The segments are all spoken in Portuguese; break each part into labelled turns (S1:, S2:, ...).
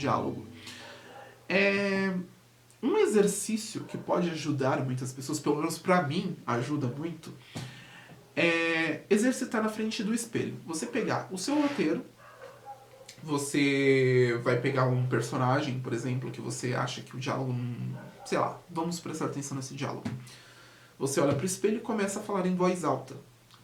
S1: diálogo. Um exercício que pode ajudar muitas pessoas, pelo menos pra mim, ajuda muito, é exercitar na frente do espelho. Você pegar o seu roteiro, você vai pegar um personagem, por exemplo, que você acha que o diálogo sei lá, vamos prestar atenção nesse diálogo. Você olha pro espelho e começa a falar em voz alta.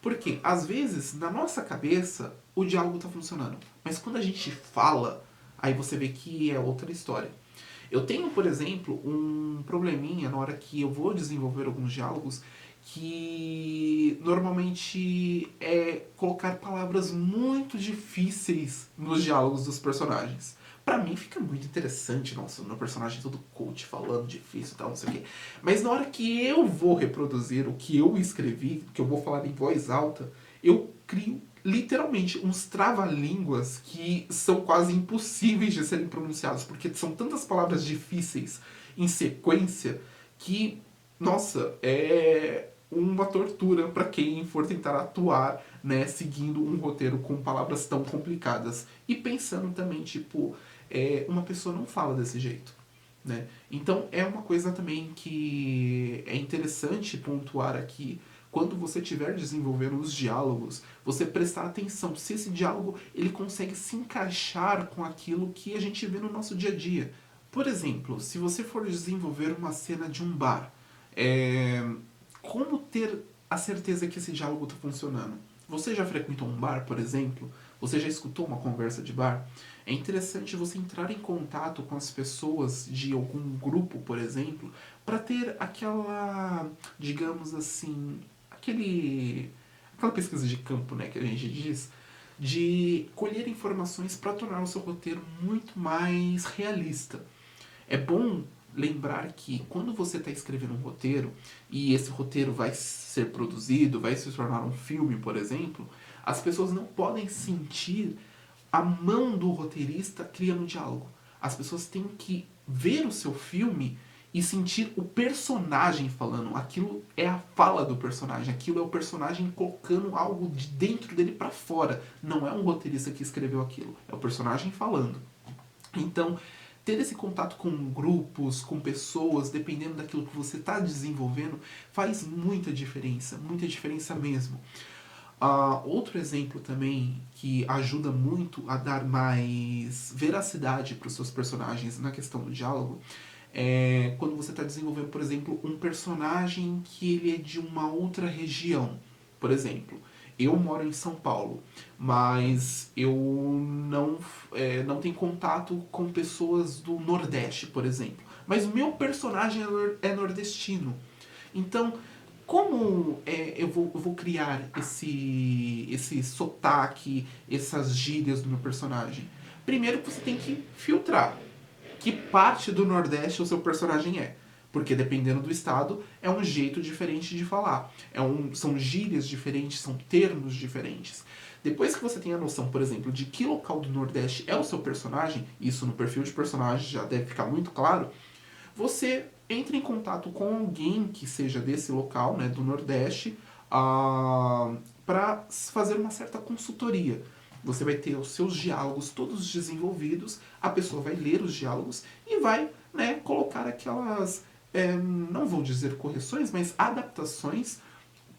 S1: Porque, às vezes, na nossa cabeça, o diálogo tá funcionando. Mas quando a gente fala, aí você vê que é outra história. Eu tenho, por exemplo, um probleminha na hora que eu vou desenvolver alguns diálogos, que normalmente é colocar palavras muito difíceis nos diálogos dos personagens. Pra mim fica muito interessante, nossa, meu personagem todo coach falando difícil e tal, não sei o quê. Mas na hora que eu vou reproduzir o que eu escrevi, que eu vou falar em voz alta, eu crio literalmente uns trava-línguas que são quase impossíveis de serem pronunciados, porque são tantas palavras difíceis em sequência que, nossa, é uma tortura para quem for tentar atuar, né, seguindo um roteiro com palavras tão complicadas. E pensando também, tipo, uma pessoa não fala desse jeito. Né? Então é uma coisa também que é interessante pontuar aqui, quando você estiver desenvolvendo os diálogos, você prestar atenção se esse diálogo ele consegue se encaixar com aquilo que a gente vê no nosso dia a dia. Por exemplo, se você for desenvolver uma cena de um bar, como ter a certeza que esse diálogo está funcionando? Você já frequentou um bar, por exemplo? Você já escutou uma conversa de bar? É interessante você entrar em contato com as pessoas de algum grupo, por exemplo, para ter aquela, digamos assim, aquela pesquisa de campo, né, que a gente diz, de colher informações para tornar o seu roteiro muito mais realista. É bom lembrar que quando você está escrevendo um roteiro e esse roteiro vai ser produzido, vai se tornar um filme, por exemplo, as pessoas não podem sentir a mão do roteirista criando diálogo. As pessoas têm que ver o seu filme e sentir o personagem falando. Aquilo é a fala do personagem, aquilo é o personagem colocando algo de dentro dele para fora. Não é um roteirista que escreveu aquilo, é o personagem falando. Então, ter esse contato com grupos, com pessoas, dependendo daquilo que você está desenvolvendo, faz muita diferença mesmo. Outro exemplo também que ajuda muito a dar mais veracidade para os seus personagens na questão do diálogo é quando você está desenvolvendo, por exemplo, um personagem que ele é de uma outra região. Por exemplo, eu moro em São Paulo, mas eu não tenho contato com pessoas do Nordeste, por exemplo. Mas o meu personagem é nordestino. Então, como eu vou criar esse sotaque, essas gírias do meu personagem? Primeiro que você tem que filtrar que parte do Nordeste o seu personagem é. Porque dependendo do estado, é um jeito diferente de falar. São gírias diferentes, são termos diferentes. Depois que você tem a noção, por exemplo, de que local do Nordeste é o seu personagem, isso no perfil de personagem já deve ficar muito claro, você entra em contato com alguém que seja desse local, né, do Nordeste, para fazer uma certa consultoria. Você vai ter os seus diálogos todos desenvolvidos, a pessoa vai ler os diálogos e vai, né, colocar aquelas, não vou dizer correções, mas adaptações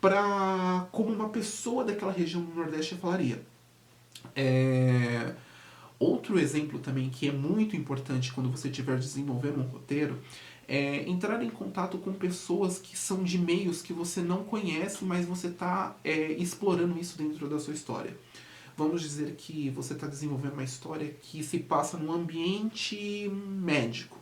S1: para como uma pessoa daquela região do Nordeste falaria. Outro exemplo também que é muito importante quando você estiver desenvolvendo um roteiro é entrar em contato com pessoas que são de meios que você não conhece, mas você está explorando isso dentro da sua história. Vamos dizer que você está desenvolvendo uma história que se passa num ambiente médico,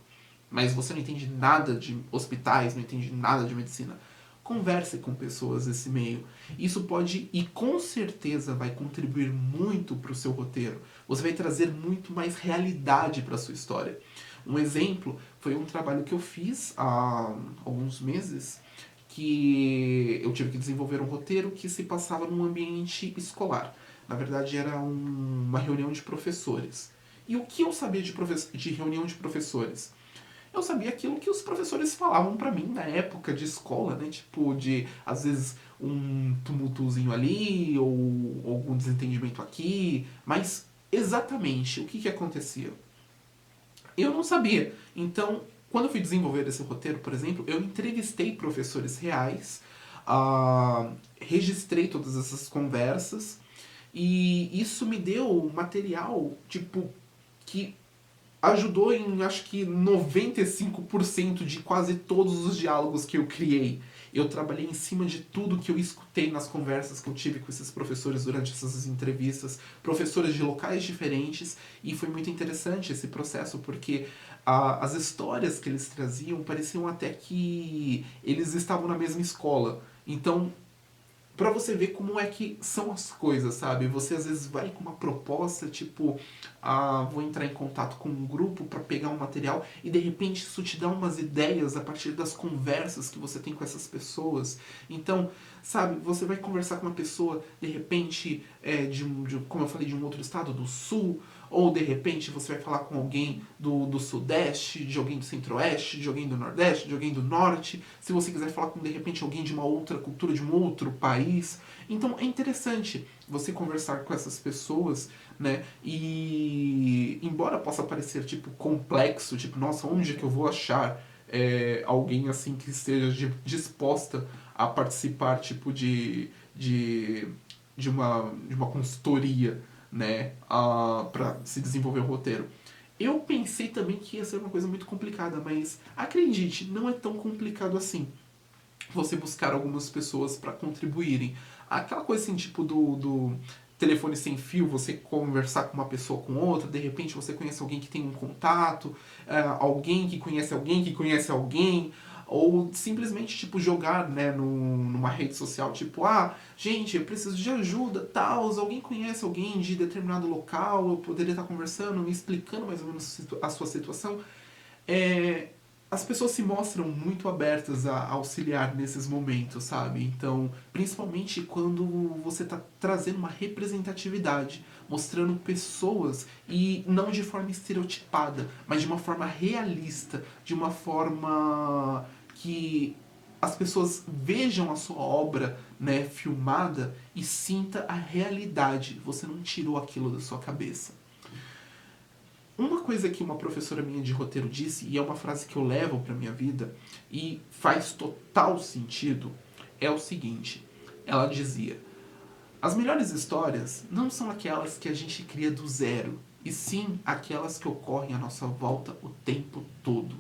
S1: mas você não entende nada de hospitais, não entende nada de medicina. Converse com pessoas desse meio. Isso pode e com certeza vai contribuir muito para o seu roteiro. Você vai trazer muito mais realidade para a sua história. Um exemplo foi um trabalho que eu fiz há alguns meses, que eu tive que desenvolver um roteiro que se passava num ambiente escolar. Na verdade, era uma reunião de professores. E o que eu sabia de reunião de professores? Eu sabia aquilo que os professores falavam pra mim na época de escola, né? Tipo, de, às vezes, um tumultozinho ali, ou algum desentendimento aqui. Mas, exatamente, o que acontecia? Eu não sabia. Então, quando eu fui desenvolver esse roteiro, por exemplo, eu entrevistei professores reais, registrei todas essas conversas, e isso me deu material, tipo, que ajudou em, acho que 95% de quase todos os diálogos que eu criei. Eu trabalhei em cima de tudo que eu escutei nas conversas que eu tive com esses professores durante essas entrevistas, professores de locais diferentes, e foi muito interessante esse processo, porque as histórias que eles traziam pareciam até que eles estavam na mesma escola. Então, pra você ver como é que são as coisas, sabe? Você às vezes vai com uma proposta, tipo, vou entrar em contato com um grupo para pegar um material e de repente isso te dá umas ideias a partir das conversas que você tem com essas pessoas. Então, sabe, você vai conversar com uma pessoa, de repente, como eu falei, de um outro estado, do sul, ou de repente você vai falar com alguém do sudeste, de alguém do centro-oeste, de alguém do nordeste, de alguém do norte. Se você quiser falar com de repente alguém de uma outra cultura, de um outro país. Então é interessante você conversar com essas pessoas, né? E embora possa parecer tipo complexo, tipo, nossa, onde é que eu vou achar alguém assim que esteja disposta a participar tipo de uma consultoria, né, para se desenvolver o roteiro. Eu pensei também que ia ser uma coisa muito complicada, mas acredite, não é tão complicado assim você buscar algumas pessoas para contribuírem. Aquela coisa assim, tipo do telefone sem fio, você conversar com uma pessoa com outra, de repente você conhece alguém que tem um contato, alguém que conhece alguém que conhece alguém, ou simplesmente tipo jogar, né, numa rede social, tipo, gente, eu preciso de ajuda, tal, alguém conhece alguém de determinado local, eu poderia estar conversando, me explicando mais ou menos a sua situação. As pessoas se mostram muito abertas a auxiliar nesses momentos, sabe? Então, principalmente quando você está trazendo uma representatividade, mostrando pessoas, e não de forma estereotipada, mas de uma forma realista, de uma forma que as pessoas vejam a sua obra, né, filmada e sinta a realidade. Você não tirou aquilo da sua cabeça. Uma coisa que uma professora minha de roteiro disse, e é uma frase que eu levo para minha vida, e faz total sentido, é o seguinte. Ela dizia: as melhores histórias não são aquelas que a gente cria do zero, e sim aquelas que ocorrem à nossa volta o tempo todo.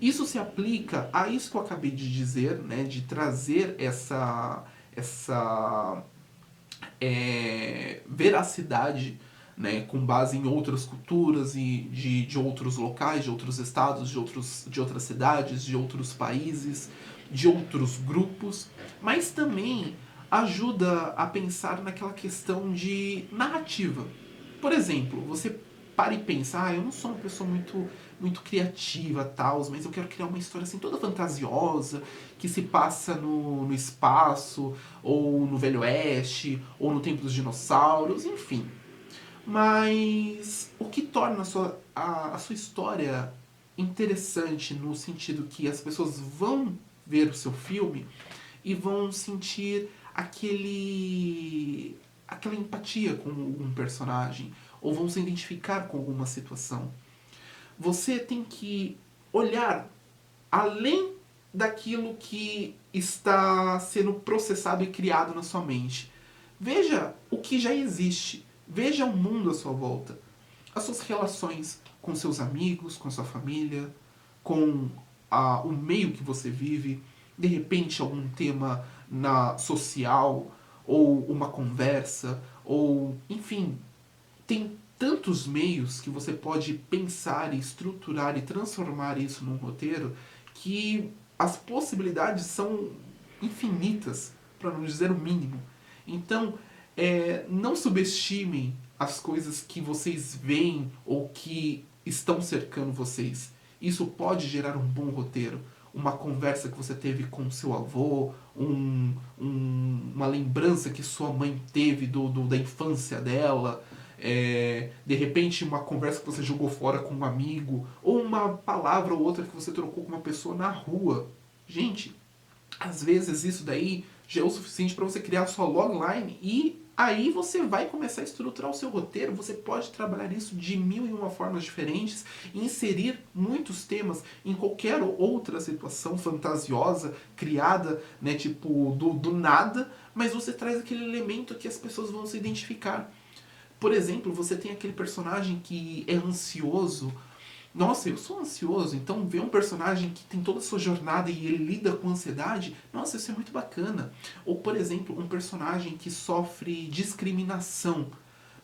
S1: Isso se aplica a isso que eu acabei de dizer, né, de trazer essa veracidade, né, com base em outras culturas e de outros locais, de outros estados, de outras cidades, de outros países, de outros grupos, mas também ajuda a pensar naquela questão de narrativa. Por exemplo, você para e pensa, eu não sou uma pessoa muito criativa, tal, mas eu quero criar uma história assim toda fantasiosa, que se passa no espaço, ou no Velho Oeste, ou no tempo dos dinossauros, enfim. Mas o que torna a sua história interessante no sentido que as pessoas vão ver o seu filme e vão sentir aquela empatia com um personagem, ou vão se identificar com alguma situação. Você tem que olhar além daquilo que está sendo processado e criado na sua mente. Veja o que já existe. Veja o mundo à sua volta. As suas relações com seus amigos, com a sua família, com o meio que você vive. De repente, algum tema social, ou uma conversa, ou enfim, tem tantos meios que você pode pensar e estruturar e transformar isso num roteiro que as possibilidades são infinitas, para não dizer o mínimo. Então, não subestimem as coisas que vocês veem ou que estão cercando vocês. Isso pode gerar um bom roteiro. Uma conversa que você teve com seu avô, uma lembrança que sua mãe teve da infância dela, de repente uma conversa que você jogou fora com um amigo, ou uma palavra ou outra que você trocou com uma pessoa na rua. Gente, às vezes isso daí já é o suficiente para você criar a sua logline e aí você vai começar a estruturar o seu roteiro, você pode trabalhar isso de mil e uma formas diferentes, inserir muitos temas em qualquer outra situação fantasiosa, criada, né, tipo, do nada, mas você traz aquele elemento que as pessoas vão se identificar. Por exemplo, você tem aquele personagem que é ansioso. Nossa, eu sou ansioso, então ver um personagem que tem toda a sua jornada e ele lida com ansiedade, nossa, isso é muito bacana. Ou, por exemplo, um personagem que sofre discriminação,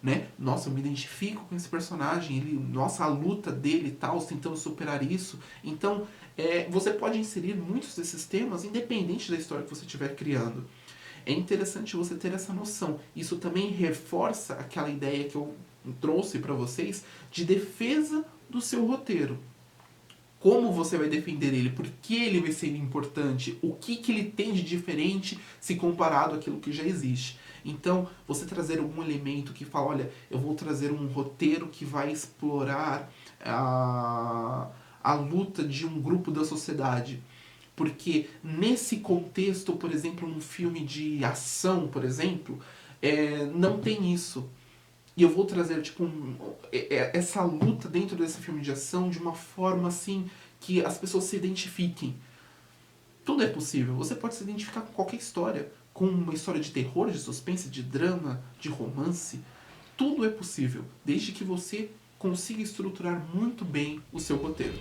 S1: né? Nossa, eu me identifico com esse personagem, ele, nossa, a luta dele e tal, tentando superar isso. Então, você pode inserir muitos desses temas, independente da história que você estiver criando. É interessante você ter essa noção. Isso também reforça aquela ideia que eu trouxe para vocês de defesa do seu roteiro. Como você vai defender ele? Por que ele vai ser importante? O que ele tem de diferente se comparado àquilo que já existe? Então, você trazer algum elemento que fala, olha, eu vou trazer um roteiro que vai explorar a luta de um grupo da sociedade. Porque nesse contexto, por exemplo, num filme de ação, por exemplo, não tem isso. E eu vou trazer tipo essa luta dentro desse filme de ação de uma forma assim que as pessoas se identifiquem. Tudo é possível. Você pode se identificar com qualquer história, com uma história de terror, de suspense, de drama, de romance. Tudo é possível, desde que você consiga estruturar muito bem o seu roteiro.